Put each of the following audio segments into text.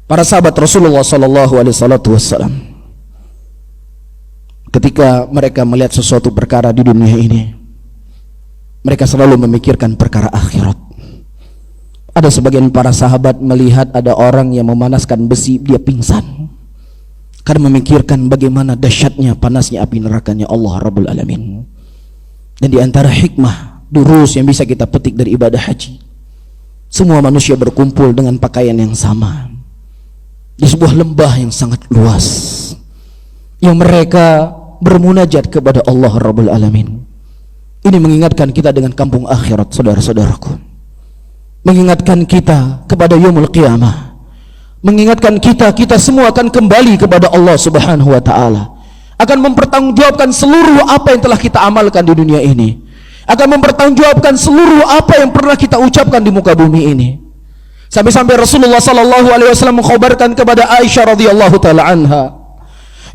Para sahabat Rasulullah sallallahu alaihi wasallam ketika mereka melihat sesuatu perkara di dunia ini, mereka selalu memikirkan perkara akhirat. Ada sebagian para sahabat melihat ada orang yang memanaskan besi, dia pingsan karena memikirkan bagaimana dahsyatnya panasnya api nerakanya Allah Rabbul Alamin. Dan di antara hikmah durus yang bisa kita petik dari ibadah haji, semua manusia berkumpul dengan pakaian yang sama di sebuah lembah yang sangat luas, yang mereka bermunajat kepada Allah Rabbul Alamin. Ini mengingatkan kita dengan kampung akhirat, saudara-saudaraku. Mengingatkan kita kepada yaumul qiyamah. Mengingatkan kita semua akan kembali kepada Allah Subhanahu wa taala. Akan mempertanggungjawabkan seluruh apa yang telah kita amalkan di dunia ini. Akan mempertanggungjawabkan seluruh apa yang pernah kita ucapkan di muka bumi ini. Sampai-sampai Rasulullah sallallahu alaihi wasallam mengkhabarkan kepada Aisyah radhiyallahu taala anha,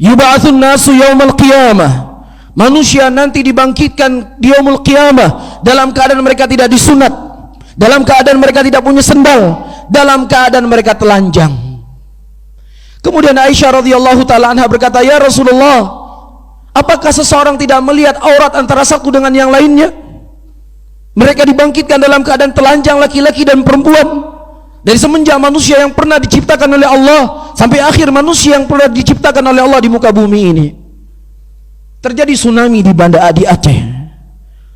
yub'atsun nasu yaumal qiyamah. Manusia nanti dibangkitkan di yaumul qiyamah dalam keadaan mereka tidak disunat, dalam keadaan mereka tidak punya sendal, dalam keadaan mereka telanjang. Kemudian Aisyah radhiyallahu taala anha berkata, "Ya Rasulullah, apakah seseorang tidak melihat aurat antara satu dengan yang lainnya?" Mereka dibangkitkan dalam keadaan telanjang, laki-laki dan perempuan. Dari semenjak manusia yang pernah diciptakan oleh Allah sampai akhir manusia yang pernah diciptakan oleh Allah di muka bumi ini. Terjadi tsunami di di Aceh.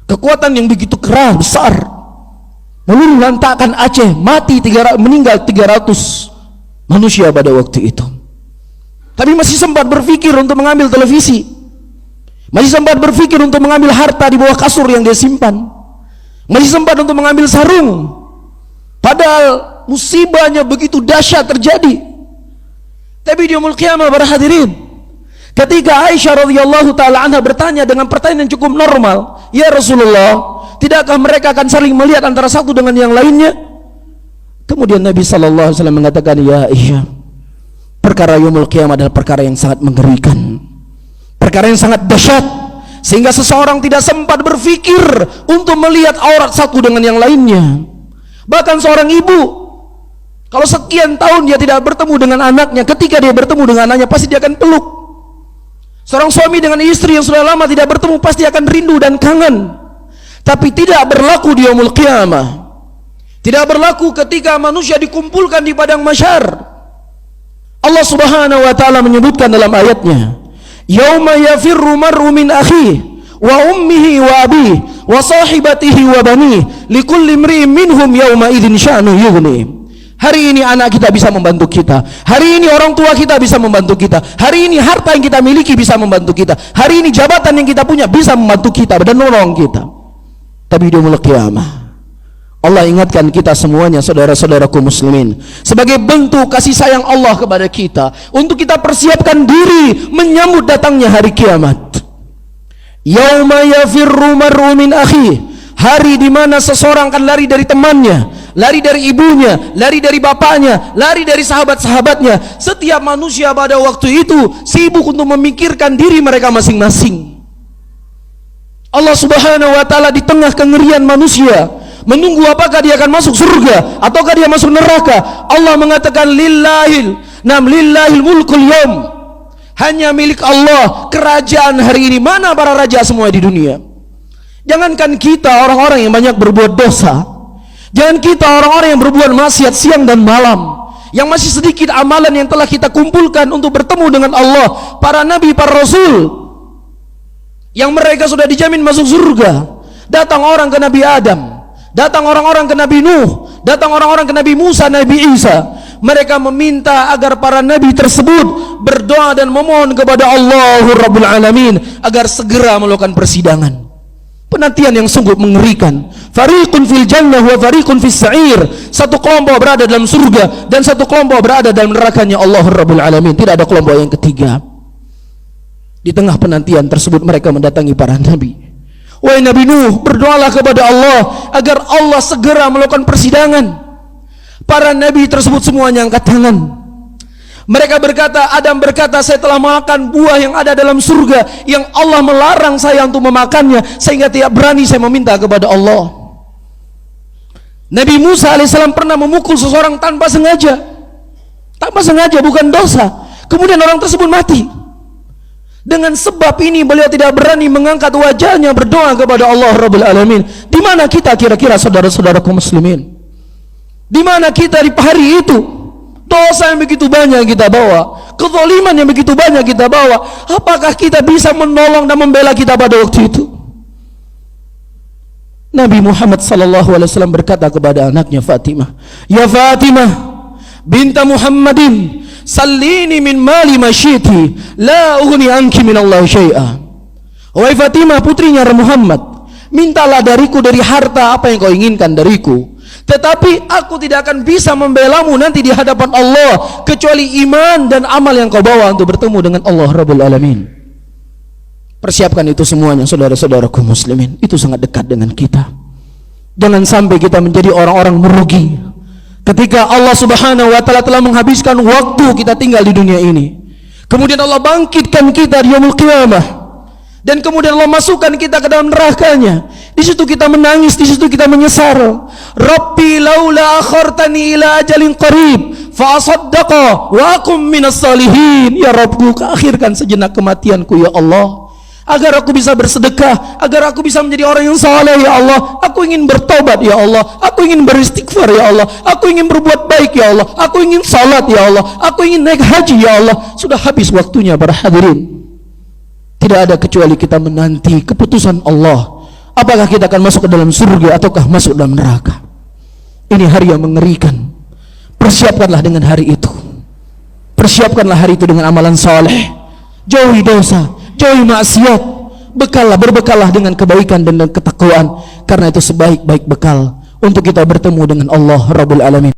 Kekuatan yang begitu keras, besar, meluluh lantakkan Aceh, meninggal 300 manusia pada waktu itu. Tapi masih sempat berpikir untuk mengambil televisi, masih sempat berpikir untuk mengambil harta di bawah kasur yang dia simpan, masih sempat untuk mengambil sarung. Padahal musibahnya begitu dahsyat terjadi. Tapi di yaumul qiyamah, para hadirin, ketika Aisyah radhiyallahu taala anha bertanya dengan pertanyaan yang cukup normal, "Ya Rasulullah, tidakkah mereka akan saling melihat antara satu dengan yang lainnya?" Kemudian Nabi sallallahu alaihi wasallam mengatakan, "Ya Aisyah, perkara yaumul qiyamah adalah perkara yang sangat mengerikan, perkara yang sangat dahsyat, sehingga seseorang tidak sempat berpikir untuk melihat aurat satu dengan yang lainnya." Bahkan seorang ibu, kalau sekian tahun dia tidak bertemu dengan anaknya, ketika dia bertemu dengan anaknya pasti dia akan peluk. Seorang suami dengan istri yang sudah lama tidak bertemu pasti akan rindu dan kangen. Tapi tidak berlaku di yaumul qiyamah. Tidak berlaku ketika manusia dikumpulkan di padang mahsyar. Allah Subhanahu wa taala menyebutkan dalam ayatnya, "Yauma yafirru mar'u min akhihi wa ummihi wa abihi wa sahibatihi wa banihi likulli imri'in minhum yawma idzin sya'nu yughni." Hari ini anak kita bisa membantu kita, hari ini orang tua kita bisa membantu kita, hari ini harta yang kita miliki bisa membantu kita, hari ini jabatan yang kita punya bisa membantu kita dan menolong kita. Tapi di yaumul qiyamah Allah ingatkan kita semuanya, saudara-saudaraku muslimin, sebagai bentuk kasih sayang Allah kepada kita, untuk kita persiapkan diri menyambut datangnya hari kiamat. Yauma yafirru mar'u min akhihi, hari di mana seseorang akan lari dari temannya, lari dari ibunya, lari dari bapaknya, lari dari sahabat-sahabatnya. Setiap manusia pada waktu itu sibuk untuk memikirkan diri mereka masing-masing. Allah Subhanahu wa taala di tengah kengerian manusia menunggu apakah dia akan masuk surga ataukah dia masuk neraka. Allah mengatakan lillahil mulkul yaum, hanya milik Allah kerajaan hari ini. Mana para raja semua di dunia? Jangankan kita orang-orang yang banyak berbuat dosa, jangan kita orang-orang yang berbuat maksiat siang dan malam, yang masih sedikit amalan yang telah kita kumpulkan untuk bertemu dengan Allah, para nabi, para rasul, yang mereka sudah dijamin masuk surga. Datang orang ke Nabi Adam, datang orang-orang ke Nabi Nuh, datang orang-orang ke Nabi Musa, Nabi Isa. Mereka meminta agar para nabi tersebut berdoa dan memohon kepada Allah Rabbul Alamin agar segera melakukan persidangan. Penantian yang sungguh mengerikan. Fariqun fil jannah wa fariqun fis sa'ir. Satu kelompok berada dalam surga dan satu kelompok berada dalam nerakanya Allah Rabbul Alamin. Tidak ada kelompok yang ketiga. Di tengah penantian tersebut mereka mendatangi para nabi. Wahai Nabi Nuh, berdoalah kepada Allah agar Allah segera melakukan persidangan. Para nabi tersebut semuanya angkat tangan. Mereka berkata, Adam berkata, saya telah makan buah yang ada dalam surga yang Allah melarang saya untuk memakannya, sehingga tidak berani saya meminta kepada Allah. Nabi Musa alaihissalam pernah memukul seseorang tanpa sengaja. tanpa sengaja, bukan dosa. Kemudian orang tersebut mati. Dengan sebab ini beliau tidak berani mengangkat wajahnya berdoa kepada Allah Rabbul Alamin. Di mana kita kira-kira saudara-saudaraku muslimin? Di mana kita di hari itu? Dosa yang begitu banyak kita bawa, kezaliman yang begitu banyak kita bawa. Apakah kita bisa menolong dan membela kita pada waktu itu? Nabi Muhammad sallallahu alaihi wasallam berkata kepada anaknya Fatimah, "Ya Fatimah binta Muhammadin, sallini min mali masyiti, la ughni anki min Allah syai'a." Wahai Fatimah, putrinya Muhammad, mintalah dariku dari harta apa yang kau inginkan dariku, tetapi aku tidak akan bisa membelamu nanti di hadapan Allah kecuali iman dan amal yang kau bawa untuk bertemu dengan Allah Rabbul Alamin. Persiapkan itu semuanya saudara-saudaraku muslimin. Itu sangat dekat dengan kita. Jangan sampai kita menjadi orang-orang merugi ketika Allah Subhanahu wa taala telah menghabiskan waktu kita tinggal di dunia ini. Kemudian Allah bangkitkan kita di yaumul qiyamah, dan kemudian Allah masukkan kita ke dalam nerakanya. Di situ kita menangis, di situ kita menyesal. Rabbi laula akhartani ila ajalin qarib fa asaddaqa wa akum minas salihin. Ya Rabbku, akhirkan sejenak kematianku ya Allah, agar aku bisa bersedekah, agar aku bisa menjadi orang yang saleh ya Allah. Aku ingin bertobat ya Allah, aku ingin beristighfar ya Allah, aku ingin berbuat baik ya Allah, aku ingin salat ya Allah, aku ingin naik haji ya Allah. Sudah habis waktunya para hadirin. Tidak ada kecuali kita menanti keputusan Allah. Apakah kita akan masuk ke dalam surga ataukah masuk dalam neraka? Ini hari yang mengerikan. Persiapkanlah dengan hari itu. Persiapkanlah hari itu dengan amalan saleh. Jauhi dosa, jauhi maksiat. Berbekallah dengan kebaikan dan ketakwaan, karena itu sebaik-baik bekal untuk kita bertemu dengan Allah Rabbul Alamin.